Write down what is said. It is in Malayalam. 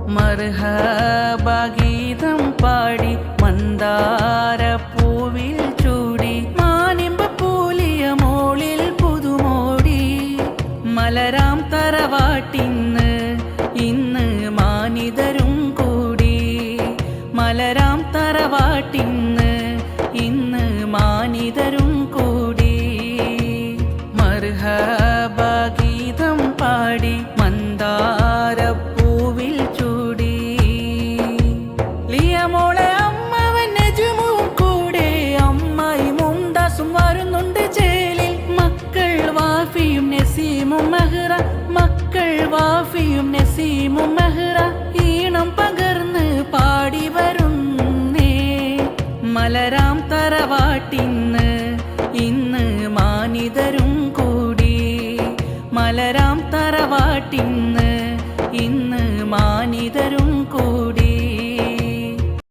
മർഹബാ ഗീതം പാടി മന്ദാരപ്പൂവിൽ ചൂടി മാനിമ്പ പൂലിയ മോളിൽ പുതുമോടി മലരാം തറവാട്ടിന്ന് ഇന്ന് മാനിതരും കൂടി മലരാം തറവാട്ടിന്ന് ഇന്ന് മാനിതരും കൂടി മർഹബാ ഗീതം പാടി മന്ദാരപ്പൂവിൽ ചൂടി ലിയമോളെ അമ്മവൻ നെജുമും കൂടെ അമ്മായി മുംതാസും വരുന്നുണ്ട് ചേലിൽ മക്കൾ വാഫിയും നസീമും മെഹ്റ മക്കൾ വാഫിയും നസീമും മെഹ്റ ഈണം പകർന്ന് പാടി വരുന്നേ മലരാം തറവാട്ടിന്ന് ഇന്ന് മാനിതരും കൂടി മലരാം തറവാട്ടിന്ന് ഇന്ന് മാനിതരും കൂടി